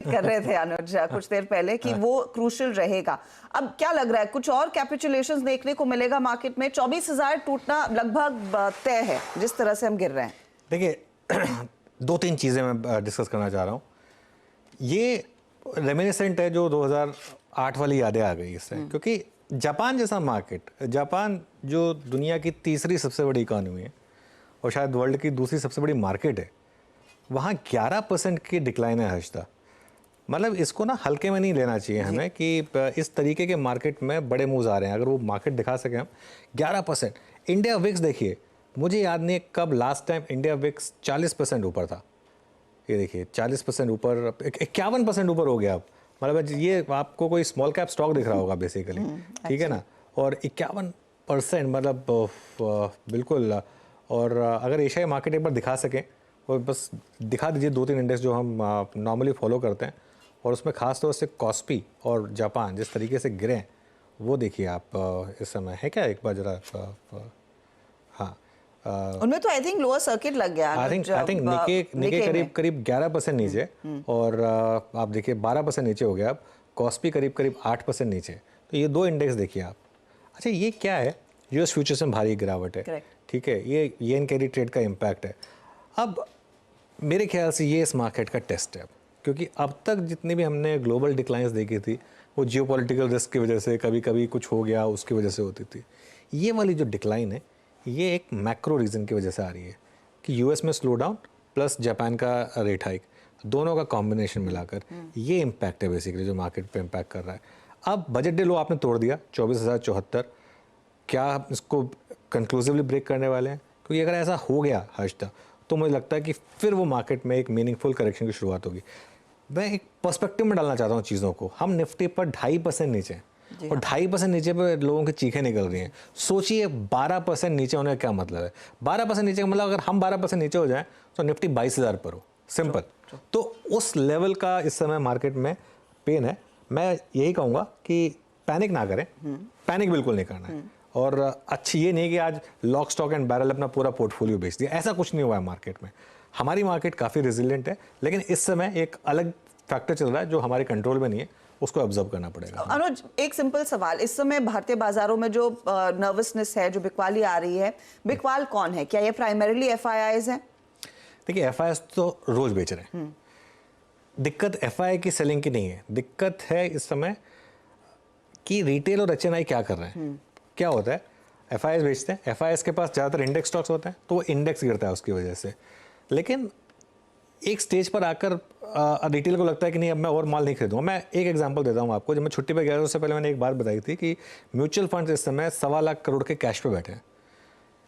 कर रहे थे अनुज कुछ देर पहले कि वो क्रूशियल रहेगा। अब क्या लग रहा है, कुछ और कैपिचुलेशंस देखने को मिलेगा मार्केट में? 24,000 टूटना लगभग तय है जिस तरह से हम गिर रहे हैं। देखिए दो तीन चीज़ें मैं डिस्कस करना चाह रहा हूँ। ये रेमिनिसेंट है जो 2008 वाली यादें आ गई इससे, क्योंकि जापान जैसा मार्केट, जापान जो दुनिया की तीसरी सबसे बड़ी इकॉनमी है और शायद वर्ल्ड की दूसरी सबसे बड़ी मार्केट है, वहाँ 11% की डिक्लाइन है हर्षदा। मतलब इसको ना हल्के में नहीं लेना चाहिए हमें कि इस तरीके के मार्केट में बड़े मूव्स आ रहे हैं। अगर वो मार्केट दिखा सकें हम 11%। इंडिया विक्स देखिए, मुझे याद नहीं है कब लास्ट टाइम इंडिया विक्स 40% ऊपर था। ये देखिए 40% ऊपर, 51% ऊपर हो गया अब। मतलब ये आपको कोई स्मॉल कैप स्टॉक दिख रहा होगा बेसिकली, ठीक है ना। और 51% मतलब बिल्कुल। और अगर एशियाई मार्केट एक बार दिखा सकें, और बस दिखा दीजिए 2-3 इंडेक्स जो हम नॉर्मली फॉलो करते हैं, और उसमें खास तौर से कॉस्पी और जापान जिस तरीके से गिरे हैं वो देखिए आप इस समय है क्या, एक बार जरा हाँ उनमें तो आई थिंक लोअर सर्किट लग गया। आई थिंक निके करीब 11% नीचे, और आप देखिए 12% नीचे हो गया अब। कॉस्पी करीब 8% नीचे। तो ये दो इंडेक्स देखिए आप। अच्छा ये क्या है, यूएस फ्यूचर्स में भारी गिरावट है, ठीक है, ये येन कैरी ट्रेड का इम्पैक्ट है। अब मेरे ख्याल से ये इस मार्केट का टेस्ट है, क्योंकि अब तक जितनी भी हमने ग्लोबल डिक्लाइंस देखी थी वो जियोपॉलिटिकल रिस्क की वजह से, कभी कभी कुछ हो गया उसकी वजह से होती थी। ये वाली जो डिक्लाइन है ये एक मैक्रो रीज़न की वजह से आ रही है कि यूएस में स्लो डाउन प्लस जापान का रेट हाइक, दोनों का कॉम्बिनेशन मिलाकर ये इम्पैक्ट है बेसिकली जो मार्केट पे इम्पैक्ट कर रहा है। अब बजट डे लो आपने तोड़ दिया 24,074, क्या इसको कंक्लूसिवली ब्रेक करने वाले हैं? क्योंकि अगर ऐसा हो गया हर्षदा तो मुझे लगता है कि फिर वो मार्केट में एक मीनिंगफुल करेक्शन की शुरुआत होगी। मैं एक पर्सपेक्टिव में डालना चाहता हूँ चीज़ों को। हम निफ्टी पर 2.5% नीचे हैं, और 2.5% नीचे पे लोगों की चीखें निकल रही हैं। सोचिए 12% नीचे होने का क्या मतलब है। 12% नीचे का मतलब अगर हम 12% नीचे हो जाएं तो निफ्टी 22,000 पर हो, सिंपल। तो उस लेवल का इस समय मार्केट में पेन है। मैं यही कहूँगा कि पैनिक ना करें, पैनिक बिल्कुल नहीं करना है। और अच्छी ये नहीं कि आज लॉक स्टॉक एंड बैरल अपना पूरा पोर्टफोलियो बेच दिया, ऐसा कुछ नहीं हुआ है मार्केट में। हमारी मार्केट काफ़ी रेजिलिएंट है, लेकिन इस समय एक अलग फैक्टर चल रहा है जो हमारे कंट्रोल में नहीं है, उसको ऑब्जर्व करना पड़ेगा। अनुज एक सिंपल सवाल, इस समय भारतीय बाजारों में जो नर्वसनेस है, जो बिकवाली आ रही है, बिकवाल कौन है? क्या ये प्राइमरीली एफआईआईज हैं? देखिए एफआईआईज तो रोज बेच रहे हैं। दिक्कत एफआईआई की सेलिंग की नहीं है, दिक्कत है इस समय कि रिटेल और एचएनआई क्या कर रहे हैं। क्या होता है, एफआईआईज बेचते हैं, एफआईआईज के पास ज़्यादातर इंडेक्स स्टॉक्स होते हैं तो वो इंडेक्स गिरता है उसकी वजह से। लेकिन एक स्टेज पर आकर रिटेल को लगता है कि नहीं अब मैं और माल नहीं खरीदूंगा। मैं एक एग्जांपल देता हूं आपको। जब मैं छुट्टी पे गया उससे पहले मैंने एक बात बताई थी कि म्यूचुअल फंड्स इस समय 1.25 लाख करोड़ के कैश पे बैठे हैं।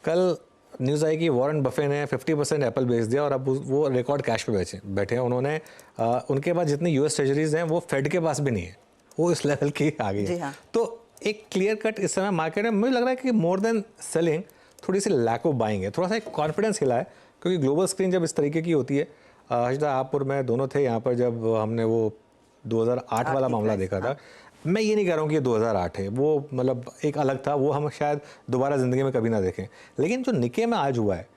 कल न्यूज़ आई कि वॉरेन बफे ने 50% एप्पल बेच दिया और अब वो रिकॉर्ड कैश पे बैठे हैं उन्होंने। उनके पास जितनी यूएस ट्रेजरीज हैं वो फेड के पास भी नहीं है, वो इस लेवल की आ गई है। तो एक क्लियर कट इस समय मार्केट में मुझे लग रहा है कि मोर देन सेलिंग थोड़ी सी लैक ऑफ बाइंग है, थोड़ा सा एक कॉन्फिडेंस हिला है। क्योंकि ग्लोबल स्क्रीन जब इस तरीके की होती है, हर्षदा आप और मैं दोनों थे यहाँ पर जब हमने वो 2008 वाला मामला देखा था। मैं ये नहीं कह रहा हूँ कि 2008 है, वो मतलब एक अलग था, वो हम शायद दोबारा ज़िंदगी में कभी ना देखें। लेकिन जो निके में आज हुआ है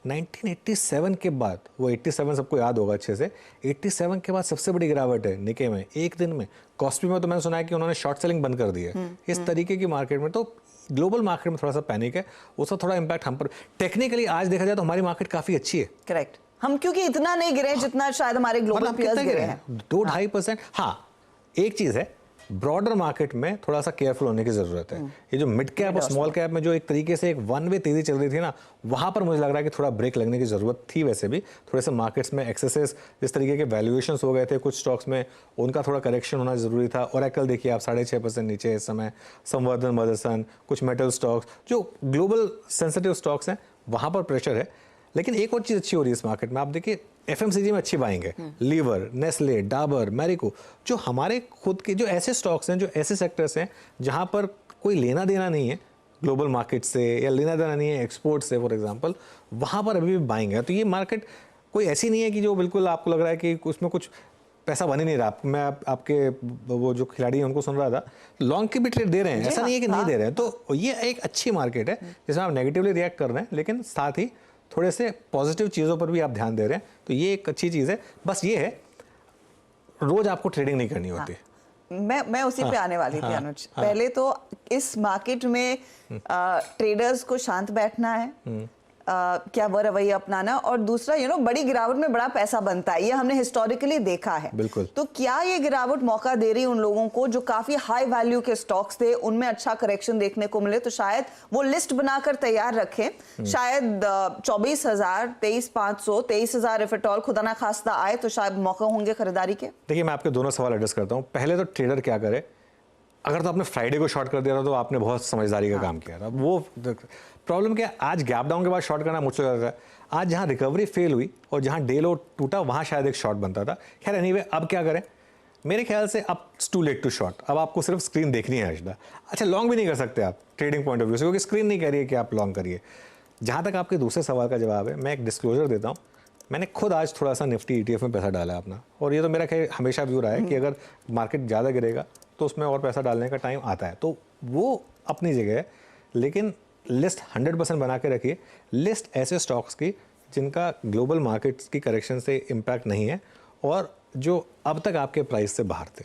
1987 के बाद, वो 87 सबको याद होगा अच्छे से, 87 के बाद सबसे बड़ी गिरावट है निके में एक दिन में। कॉस्पी में तो मैंने सुना है कि उन्होंने शॉर्ट सेलिंग बंद कर दी है। इस तरीके की मार्केट में तो ग्लोबल मार्केट में थोड़ा सा पैनिक है, उसका थोड़ा इम्पैक्ट हम पर। टेक्निकली आज देखा जाए तो हमारी मार्केट काफ़ी अच्छी है। करेक्ट, हम क्योंकि इतना नहीं गिरे जितना शायद हमारे ग्लोबल पीयर्स गिरे हैं, 2-2.5%। हाँ एक चीज़ है, ब्रॉडर मार्केट में थोड़ा सा केयरफुल होने की ज़रूरत है। ये जो मिड कैप और स्मॉल कैप में जो एक तरीके से एक वन वे तेज़ी चल रही थी ना, वहाँ पर मुझे लग रहा है कि थोड़ा ब्रेक लगने की ज़रूरत थी। वैसे भी थोड़े से मार्केट्स में एक्सेसेस, जिस तरीके के वैल्यूएशंस हो गए थे कुछ स्टॉक्स में, उनका थोड़ा करेक्शन होना ज़रूरी था। ओरेकल देखिए आप 6.5% नीचे इस समय, संवर्धन मदरसन, कुछ मेटल स्टॉक्स जो ग्लोबल सेंसिटिव स्टॉक्स हैं वहाँ पर प्रेशर है। लेकिन एक और चीज़ अच्छी हो रही है इस मार्केट में, आप देखिए एफएमसीजी में अच्छी बाइंग है। लीवर, नेस्ले, डाबर, मैरिको, जो हमारे खुद के जो ऐसे स्टॉक्स हैं, जो ऐसे सेक्टर्स हैं जहां पर कोई लेना देना नहीं है ग्लोबल मार्केट से, या लेना देना नहीं है एक्सपोर्ट से फॉर एग्जांपल, वहां पर अभी भी बाइंग है। तो ये मार्केट कोई ऐसी नहीं है कि जो बिल्कुल आपको लग रहा है कि उसमें कुछ पैसा बन ही नहीं रहा। मैं आपके वो जो खिलाड़ी हैं उनको सुन रहा था, लॉन्ग की भी ट्रेड दे रहे हैं, ऐसा नहीं है कि नहीं दे रहे हैं। तो ये एक अच्छी मार्केट है जिसमें आप नेगेटिवली रिएक्ट कर रहे हैं, लेकिन साथ ही थोड़े से पॉजिटिव चीज़ों पर भी आप ध्यान दे रहे हैं। तो ये एक अच्छी चीज़ है। बस ये है रोज आपको ट्रेडिंग नहीं करनी होती। मैं उसी पे आने वाली थी अनुज। पहले तो इस मार्केट में ट्रेडर्स को शांत बैठना है, क्या वो रवैया अपनाना, और दूसरा बड़ी गिरावट में बड़ा पैसा बनता है, ये हमने हिस्टोरिकली देखा है। बिल्कुल। तो क्या ये गिरावट मौका दे रही है उन लोगों को जो काफी हाई वैल्यू के स्टॉक्स थे, उनमें अच्छा करेक्शन देखने को मिले, तो शायद वो लिस्ट बनाकर तैयार रखें। शायद 24,000, 23,500, 23,000 इफ एट ऑल खुदा ना खास्ता आए तो शायद मौका होंगे खरीदारी के। देखिए, मैं आपके दोनों सवाल एड्रेस करता हूँ। पहले तो ट्रेडर क्या करे, अगर तो आपने फ्राइडे को शॉर्ट कर दिया था तो आपने बहुत समझदारी का काम किया था। वो प्रॉब्लम क्या है, आज गैप डाउन के बाद शॉर्ट करना मुझसे ज़्यादा है। आज जहाँ रिकवरी फेल हुई और जहाँ डे लो टूटा वहाँ शायद एक शॉर्ट बनता था। खैर एनीवे, अब क्या करें, मेरे ख्याल से अब टू लेट टू शॉर्ट। अब आपको सिर्फ स्क्रीन देखनी है अर्शदा। अच्छा, लॉन्ग भी नहीं कर सकते आप ट्रेडिंग पॉइंट ऑफ व्यू से, क्योंकि स्क्रीन नहीं कह रही है कि आप लॉन्ग करिए। जहाँ तक आपके दूसरे सवाल का जवाब है, मैं एक डिस्क्लोजर देता हूँ। मैंने खुद आज थोड़ा सा निफ्टी ETF में पैसा डाला है अपना, और ये तो मेरा हमेशा व्यू रहा है कि अगर मार्केट ज़्यादा गिरेगा तो उसमें और पैसा डालने का टाइम आता है, तो वो अपनी जगह है। लेकिन लिस्ट 100% बना के रखिए। लिस्ट ऐसे स्टॉक्स की जिनका ग्लोबल मार्केट्स की करेक्शन से इम्पैक्ट नहीं है और जो अब तक आपके प्राइस से बाहर थे,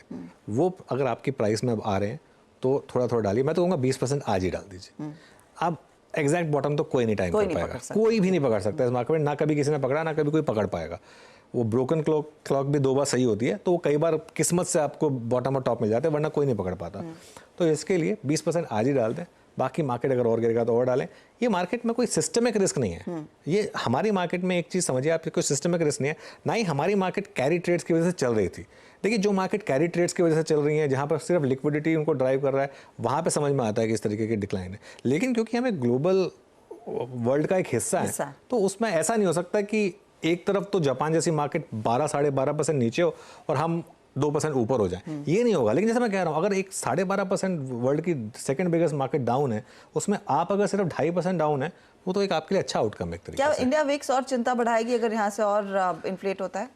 वो अगर आपकी प्राइस में अब आ रहे हैं तो थोड़ा थोड़ा डालिए। मैं तो कहूँगा 20% आज ही डाल दीजिए। अब एग्जैक्ट बॉटम तो कोई नहीं टाइम कर पाएगा, कोई भी नहीं पकड़ सकता इस मार्केट में। ना कभी किसी ने पकड़ा, ना कभी कोई पकड़ पाएगा। वो ब्रोकन क्लॉक भी 2 बार सही होती है, तो वो कई बार किस्मत से आपको बॉटम और टॉप मिल जाते हैं, वरना कोई नहीं पकड़ पाता। तो इसके लिए 20% आज ही डाल दें। बाकी मार्केट अगर और गिरेगा तो और डालें। ये मार्केट में कोई सिस्टमिक रिस्क नहीं है। ये हमारी मार्केट में एक चीज़ समझिए आप, कोई सिस्टमिक रिस्क नहीं है। ना ही हमारी मार्केट कैरी ट्रेड्स की वजह से चल रही थी। देखिए, जो मार्केट कैरी ट्रेड्स की वजह से चल रही है, जहाँ पर सिर्फ लिक्विडिटी उनको ड्राइव कर रहा है, वहाँ पे समझ में आता है कि इस तरीके की डिक्लाइन है। लेकिन क्योंकि हमें ग्लोबल वर्ल्ड का एक हिस्सा है, तो उसमें ऐसा नहीं हो सकता कि एक तरफ तो जापान जैसी मार्केट 12-12.5% नीचे हो और हम 2% ऊपर हो जाए, ये नहीं होगा। लेकिन जैसे मैं कह रहा हूँ, अगर एक 12.5% वर्ल्ड की सेकंड बिगेस्ट मार्केट डाउन है, उसमें आप अगर सिर्फ 2.5% डाउन है, वो तो एक आपके लिए अच्छा आउटकम है। क्या इंडिया विक्स और चिंता बढ़ाएगी अगर यहाँ से और इन्फ्लेट होता है?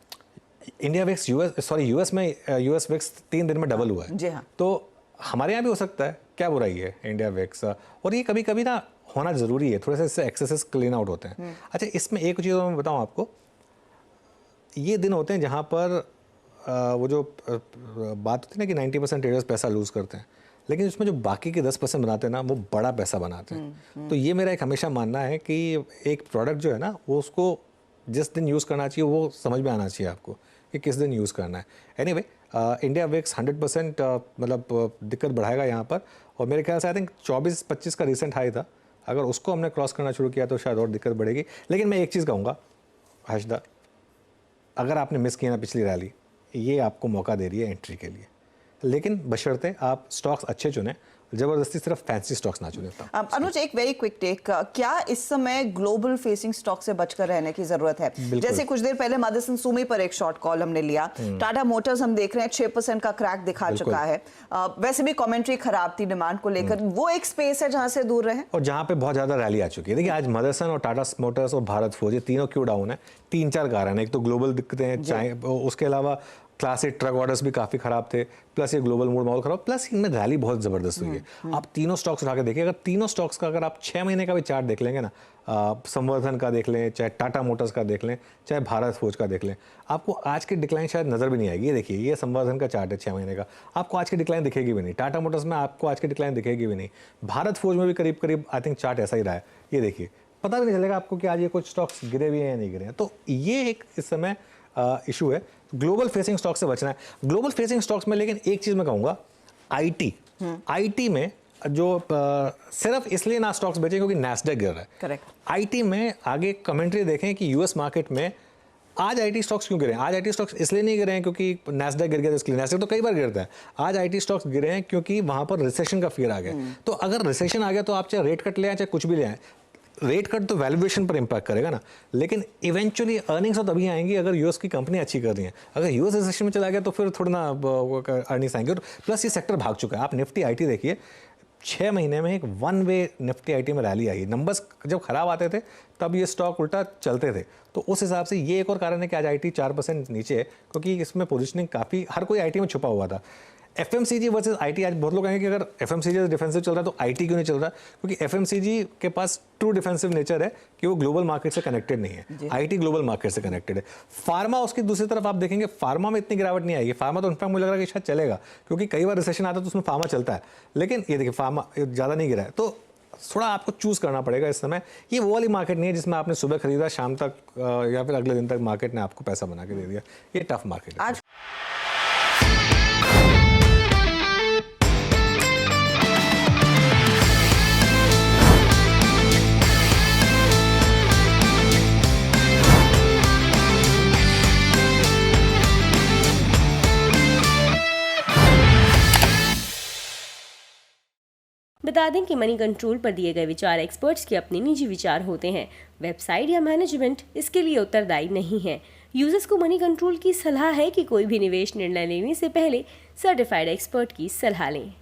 इंडिया विक्स यूएस में यूएस विक्स 3 दिन में डबल हुआ है। जी हाँ। तो हमारे यहाँ भी हो सकता है, क्या बुराई है इंडिया विक्स। और ये कभी कभी ना होना जरूरी है, थोड़े से इससे एक्सेसेस क्लीन आउट होते हैं। अच्छा, इसमें एक चीज़ मैं बताऊँ आपको, ये दिन होते हैं जहाँ पर वो जो बात होती है ना कि 90% ट्रेडर्स पैसा लूज़ करते हैं, लेकिन उसमें जो बाकी के 10% बनाते हैं ना, वो बड़ा पैसा बनाते हैं। तो ये मेरा एक हमेशा मानना है कि एक प्रोडक्ट जो है ना, वो उसको जिस दिन यूज़ करना चाहिए वो समझ में आना चाहिए आपको कि किस दिन यूज़ करना है। एनीवे, इंडिया विक्स 100% मतलब दिक्कत बढ़ाएगा यहाँ पर। और मेरे ख्याल से आई थिंक 24-25 का रिसेंट हाई था, अगर उसको हमने क्रॉस करना शुरू किया तो शायद और दिक्कत बढ़ेगी। लेकिन मैं एक चीज़ कहूँगा हर्षदा, अगर आपने मिस किया ना पिछली रैली, ये आपको मौका दे रही है एंट्री के लिए, लेकिन बशर्ते आप स्टॉक्स अच्छे चुने, जबरदस्ती सिर्फ फैंसी स्टॉक्स ना चुने। अनुज, एक वेरी क्विक टेक, क्या इस समय ग्लोबल फेसिंग स्टॉक से बचकर रहने की जरूरत है? जैसे कुछ देर पहले मदरसन सुमी पर एक शॉर्ट कॉल हमने लिया, टाटा मोटर्स हम देख रहे हैं 6% का क्रैक दिखा चुका है। वैसे भी कमेंट्री खराब थी डिमांड को लेकर, वो एक स्पेस है जहां से दूर रहे और जहां पे बहुत ज्यादा रैली आ चुकी है। देखिए, आज मदरसन और टाटा मोटर्स और भारत फोर्ज, ये तीनों क्यों डाउन है? 3-4 कारण है। एक तो ग्लोबल दिक्कतें हैं, उसके अलावा क्लास 8 ट्रक ऑर्डर्स भी काफ़ी ख़राब थे, प्लस ये ग्लोबल मूड माहौल खराब, प्लस इनमें रैली बहुत ज़बरदस्त हुई है। आप तीनों स्टॉक्स उठा के देखिए, अगर तीनों स्टॉक्स का अगर आप 6 महीने का भी चार्ट देख लेंगे ना, संवर्धन का देख लें, चाहे टाटा मोटर्स का देख लें, चाहे भारत फोर्ज का देख लें, आपको आज की डिक्लाइन शायद नज़र भी नहीं आएगी। ये देखिए, ये संवर्धन का चार्ट है 6 महीने का, आपको आज की डिक्लाइन दिखेगी भी नहीं। टाटा मोटर्स में आपको आज की डिक्लाइन दिखेगी भी नहीं। भारत फोर्ज में भी करीब करीब आई थिंक चार्ट ऐसा ही रहा है। ये देखिए, पता भी नहीं चलेगा आपको कि आज ये कुछ स्टॉक्स गिरे हुए हैं या नहीं गिरे हैं। तो ये एक इस समय इशू है। ग्लोबल फेसिंग स्टॉक से बचना है, ग्लोबल फेसिंग स्टॉक्स में। लेकिन एक चीज मैं कहूंगा, आईटी में जो सिर्फ इसलिए ना स्टॉक्स बेचे क्योंकि नैस्डैक गिर रहा है। करेक्ट। आईटी में आगे कमेंट्री देखें कि यूएस मार्केट में आज आईटी स्टॉक्स क्यों गिरे हैं? आज आईटी स्टॉक्स इसलिए नहीं गिरे हैं क्योंकि नैस्डैक गिर गया था इसलिए, नैस्डैक तो कई बार गिरता है। आज आईटी स्टॉक्स गिरे हैं क्योंकि वहां पर रिसेशन का फियर आ गया। तो अगर रिसेशन आ गया तो आप चाहे रेट कट ले आए चाहे कुछ भी ले आए, रेट कट तो वैल्यूएशन पर इंपैक्ट करेगा ना, लेकिन इवेंचुअली अर्निंग्स तो तभी आएंगी अगर यूएस की कंपनी अच्छी कर रही है। अगर यूएस रिसेशन में चला गया तो फिर थोड़ा ना अर्निंग्स आएंगे। प्लस ये सेक्टर भाग चुका है। आप निफ्टी आईटी देखिए, 6 महीने में एक वन वे निफ्टी आईटी में रैली आई। नंबर्स जब खराब आते थे तब ये स्टॉक उल्टा चलते थे। तो उस हिसाब से ये एक और कारण है कि आज आईटी 4% नीचे है, क्योंकि इसमें पोजीशनिंग काफ़ी, हर कोई आईटी में छुपा हुआ था। FMCG वर्सेस IT, आज बहुत लोग कहेंगे कि अगर FMCG डिफेंसिव चल रहा है तो IT क्यों नहीं चल रहा, क्योंकि FMCG के पास ट्रू डिफेंसिव नेचर है कि वो ग्लोबल मार्केट से कनेक्टेड नहीं है, IT ग्लोबल मार्केट से कनेक्टेड है। फार्मा उसकी दूसरी तरफ आप देखेंगे, फार्मा में इतनी गिरावट नहीं आएगी, फार्मा तो इनफैक्ट मुझे लग रहा है कि शायद चलेगा, क्योंकि कई बार रिसेशन आता है तो उसमें फार्मा चलता है, लेकिन ये देखिए फार्मा ज़्यादा नहीं गिरा है। तो थोड़ा आपको चूज करना पड़ेगा इस समय। ये वो वाली मार्केट नहीं है जिसमें आपने सुबह खरीदा शाम तक या फिर अगले दिन तक मार्केट ने आपको पैसा बना के दे दिया। ये टफ मार्केट है। आज बता दें कि मनी कंट्रोल पर दिए गए विचार एक्सपर्ट्स के अपने निजी विचार होते हैं। वेबसाइट या मैनेजमेंट इसके लिए उत्तरदायी नहीं है। यूजर्स को मनी कंट्रोल की सलाह है कि कोई भी निवेश निर्णय लेने से पहले सर्टिफाइड एक्सपर्ट की सलाह लें।